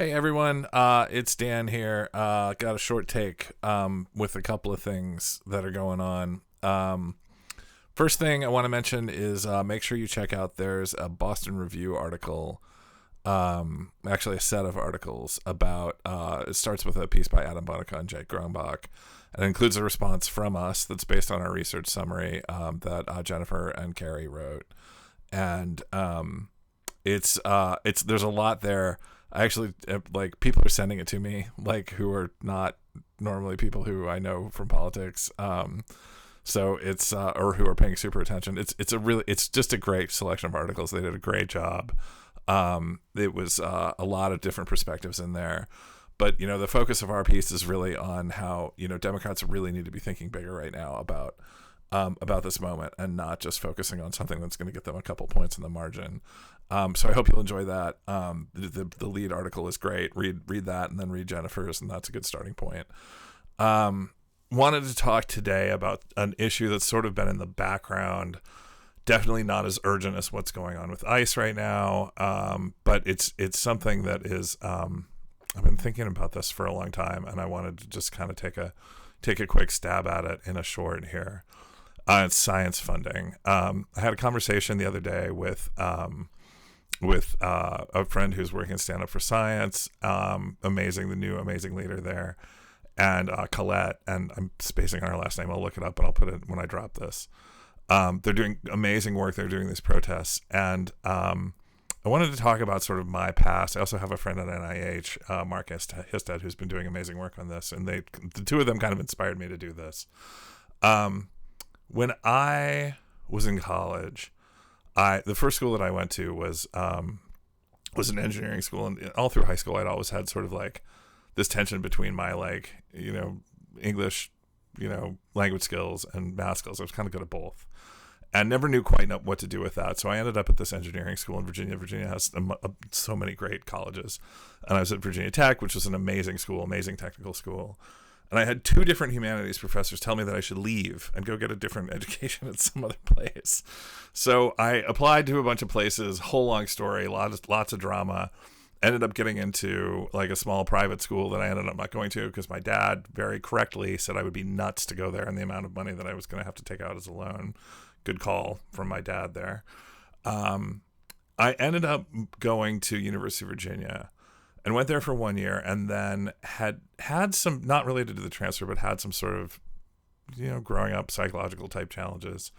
Hey everyone, it's Dan here. Got a short take with a couple of things that are going on. First thing I want to mention is make sure you check out there's a Boston Review article, actually a set of articles about, it starts with a piece by Adam Bonica and Jake Grombach, and it includes a response from us that's based on our research summary that Jennifer and Carrie wrote. And it's there's a lot there. I actually like people are sending it to me, like who are not normally people who I know from politics. So it's or who are paying super attention. It's just a great selection of articles. They did a great job. It was a lot of different perspectives in there, but the focus of our piece is really on how Democrats really need to be thinking bigger right now about this moment and not just focusing on something that's going to get them a couple points in the margin. So I hope you'll enjoy that. The lead article is great. Read that and then read Jennifer's, and that's a good starting point. Wanted to talk today about an issue that's sort of been in the background, definitely not as urgent as what's going on with ICE right now, but it's something that is I've been thinking about this for a long time, and I wanted to just kind of take a quick stab at it in a short here. It's science funding. I had a conversation the other day with a friend who's working at Stand Up for Science, the new amazing leader there, and Colette, and I'm spacing on her last name. I'll look it up and I'll put it when I drop this. They're doing amazing work. They're doing these protests, and I wanted to talk about sort of my past. I also have a friend at NIH, Mark Histad, who's been doing amazing work on this, and the two of them kind of inspired me to do this. When I was in college, the first school that I went to was an engineering school, and all through high school I'd always had sort of like this tension between my English, language skills and math skills. I was kind of good at both, and never knew quite what to do with that. So I ended up at this engineering school in Virginia. Virginia has so many great colleges, and I was at Virginia Tech, which was an amazing school, amazing technical school. And I had two different humanities professors tell me that I should leave and go get a different education at some other place. So I applied to a bunch of places, whole long story, lots of drama. Ended up getting into like a small private school that I ended up not going to because my dad very correctly said I would be nuts to go there and the amount of money that I was going to have to take out as a loan. Good call from my dad there. I ended up going to University of Virginia and went there for 1 year, and then had some, not related to the transfer, but had some sort of, growing up psychological type challenges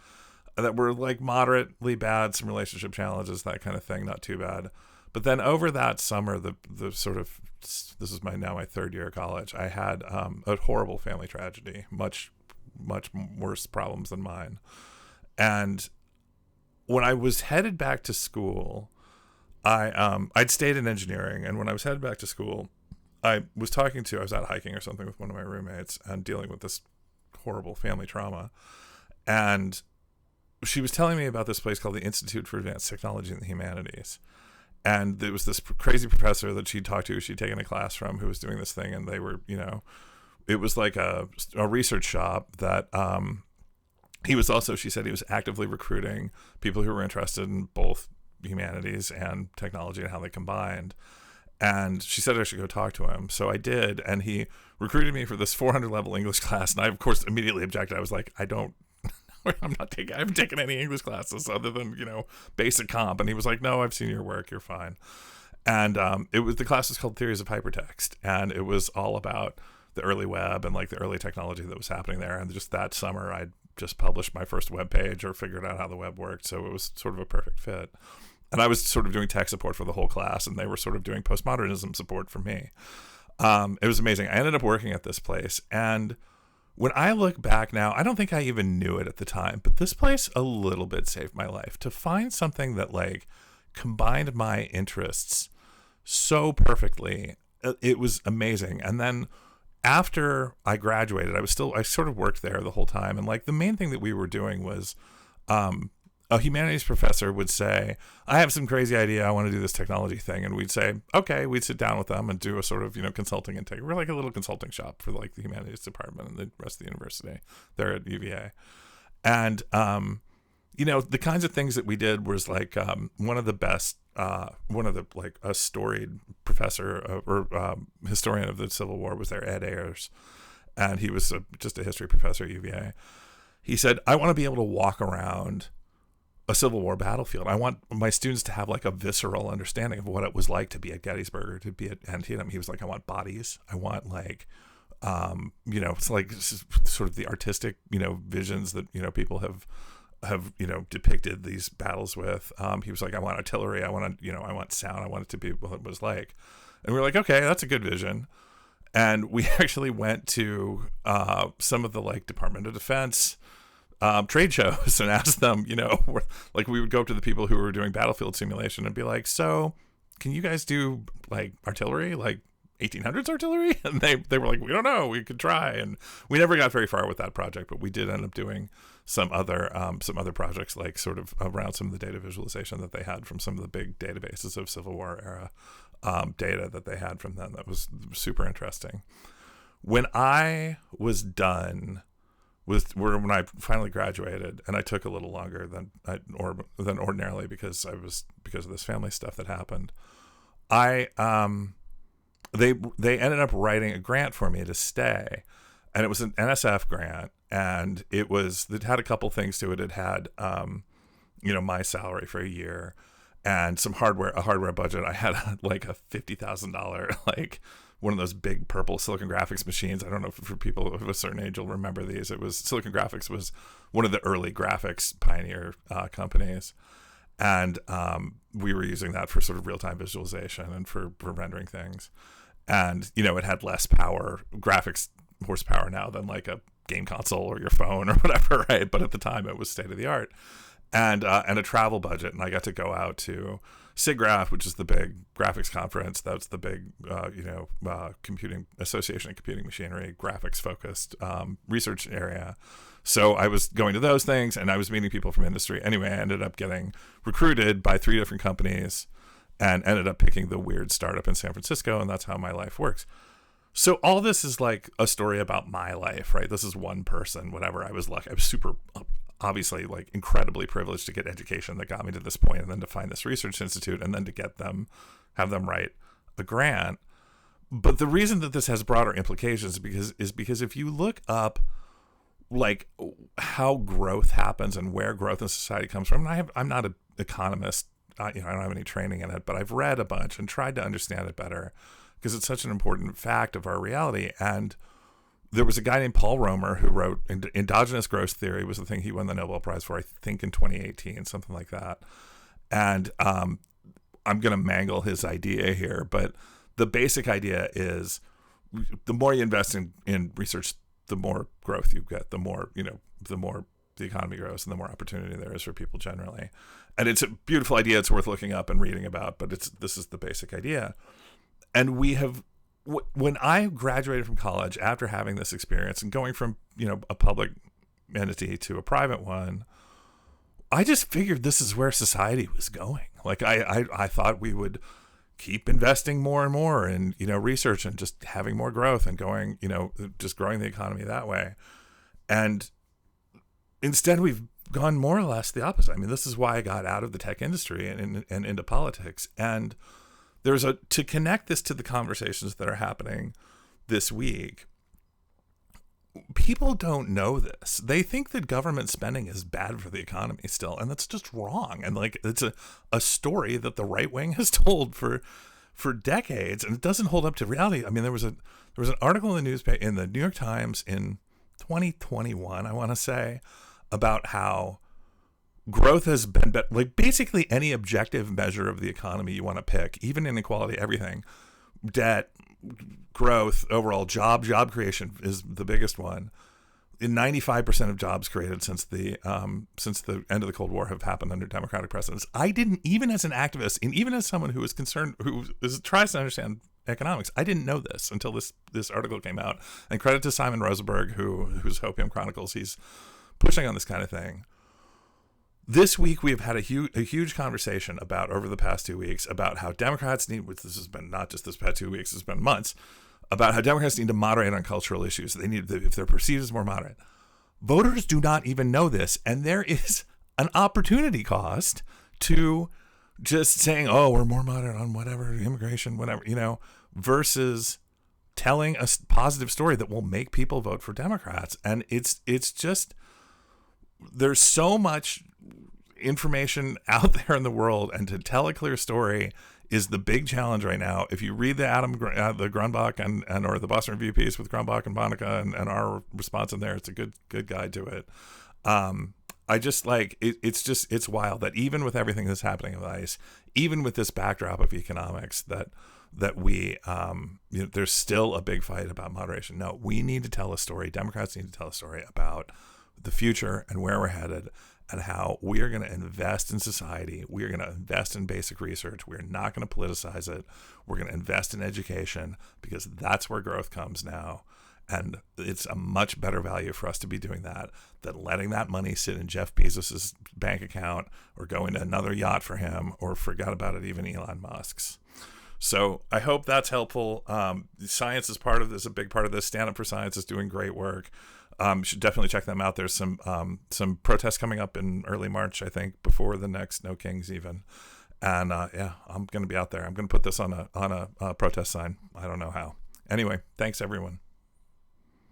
that were like moderately bad, some relationship challenges, that kind of thing, not too bad. But then over that summer, the sort of, this is my third year of college, I had a horrible family tragedy, much worse problems than mine. And when I was headed back to school, I'd stayed in engineering, and when I was headed back to school, I was out hiking or something with one of my roommates and dealing with this horrible family trauma. And she was telling me about this place called the Institute for Advanced Technology in the Humanities. And there was this crazy professor that she'd talked to, she'd taken a class from, who was doing this thing, and they were, it was like a research shop that she said he was actively recruiting people who were interested in both humanities and technology and how they combined. And she said I should go talk to him. So I did, and he recruited me for this 400 level English class. And I, of course, immediately objected. I was like, I haven't taken any English classes other than, basic comp. And he was like, no, I've seen your work. You're fine. And the class was called Theories of Hypertext. And it was all about the early web and like the early technology that was happening there. And just that summer, I'd just published my first web page or figured out how the web worked. So it was sort of a perfect fit. And I was sort of doing tech support for the whole class, and they were sort of doing postmodernism support for me. It was amazing. I ended up working at this place, and when I look back now, I don't think I even knew it at the time, but this place a little bit saved my life. To find something that like combined my interests so perfectly, it was amazing. And then after I graduated, I sort of worked there the whole time, and like the main thing that we were doing was a humanities professor would say, I have some crazy idea, I want to do this technology thing. And we'd say, okay, we'd sit down with them and do a sort of, consulting intake. We're like a little consulting shop for like the humanities department and the rest of the university there at UVA. And, the kinds of things that we did was like one of the best one of the like a storied professor or historian of the Civil War was there, Ed Ayers, and he was just a history professor at UVA. He said, I want to be able to walk around a Civil War battlefield. I want my students to have like a visceral understanding of what it was like to be at Gettysburg or to be at Antietam. He was like, I want bodies. I want like, it's like sort of the artistic, visions that, people have, depicted these battles with. He was like, I want artillery. I want sound. I want it to be what it was like. And we were like, okay, that's a good vision. And we actually went to some of the like Department of Defense trade shows and asked them, like we would go up to the people who were doing battlefield simulation and be like, so can you guys do like artillery, like 1800s artillery? And they were like, we don't know, we could try. And we never got very far with that project, but we did end up doing some other projects, like sort of around some of the data visualization that they had from some of the big databases of Civil War era data that they had from them. That was super interesting. When I was done when I finally graduated, and I took a little longer than ordinarily because of this family stuff that happened, they ended up writing a grant for me to stay, and it was an NSF grant, and it had a couple things to it. It had my salary for a year and a hardware budget. I had like a $50,000 like one of those big purple Silicon Graphics machines. I don't know if for people of a certain age you'll remember these. Silicon Graphics was one of the early graphics pioneer companies. And we were using that for sort of real-time visualization and for rendering things. And, it had less graphics horsepower now than like a game console or your phone or whatever, right? But at the time it was state-of-the-art. And a travel budget. And I got to go out to SIGGRAPH, which is the big graphics conference. That's the big, computing association of computing machinery, graphics focused research area. So I was going to those things and I was meeting people from industry. Anyway, I ended up getting recruited by 3 different companies and ended up picking the weird startup in San Francisco. And that's how my life works. So all this is like a story about my life, right? This is one person, whatever. I was super obviously like incredibly privileged to get education that got me to this point, and then to find this research institute, and then to have them write a grant. But the reason that this has broader implications is because if you look up like how growth happens and where growth in society comes from, and I'm not an economist, I don't have any training in it, but I've read a bunch and tried to understand it better because it's such an important fact of our reality. And there was a guy named Paul Romer who wrote Endogenous Growth Theory, was the thing he won the Nobel Prize for, I think in 2018, something like that. And I'm going to mangle his idea here, but the basic idea is the more you invest in research, the more growth you get, the more the economy grows and the more opportunity there is for people generally. And it's a beautiful idea. It's worth looking up and reading about, but this is the basic idea. And when I graduated from college after having this experience and going from, a public entity to a private one, I just figured this is where society was going. Like I thought we would keep investing more and more in, research and just having more growth and going, just growing the economy that way. And instead we've gone more or less the opposite. I mean, this is why I got out of the tech industry and into politics. And to connect this to the conversations that are happening this week, people don't know this. They think that government spending is bad for the economy still, and that's just wrong. And like it's a story that the right wing has told for decades, and it doesn't hold up to reality. I mean, there was an article in the New York Times in 2021, I want to say, about how growth has been like basically any objective measure of the economy you want to pick, even inequality, everything, debt, growth, overall job creation is the biggest one. In 95% of jobs created since the end of the Cold War have happened under Democratic presidents. I didn't, even as an activist and even as someone who is concerned, tries to understand economics, I didn't know this until this article came out. And credit to Simon Rosenberg, who's Hopium Chronicles, he's pushing on this kind of thing. This week, we have had a huge conversation over the past 2 weeks about how Democrats this has been not just this past 2 weeks, it's been months, about how Democrats need to moderate on cultural issues. They need if they're perceived as more moderate. Voters do not even know this, and there is an opportunity cost to just saying, oh, we're more moderate on whatever, immigration, whatever, versus telling a positive story that will make people vote for Democrats. And it's just, there's so much information out there in the world, and to tell a clear story is the big challenge right now. If you read the the Grunbach and or the Boston Review piece with Grunbach and Bonica and our response in there, it's a good guide to it. I just like it's wild that even with everything that's happening with ICE, even with this backdrop of economics, that we there's still a big fight about moderation. No, we need to tell a story. Democrats need to tell a story about the future and where we're headed, and how we are going to invest in society. We are going to invest in basic research. We're not going to politicize it. We're going to invest in education, because that's where growth comes now. And it's a much better value for us to be doing that than letting that money sit in Jeff Bezos's bank account, or go into another yacht for him, or forget about it, even Elon Musk's. So I hope that's helpful. Science is part of this, a big part of this. Stand Up for Science is doing great work. You should definitely check them out. There's some protests coming up in early March, I think, before the next No Kings even. And yeah, I'm going to be out there. I'm going to put this on a protest sign. I don't know how. Anyway, thanks everyone.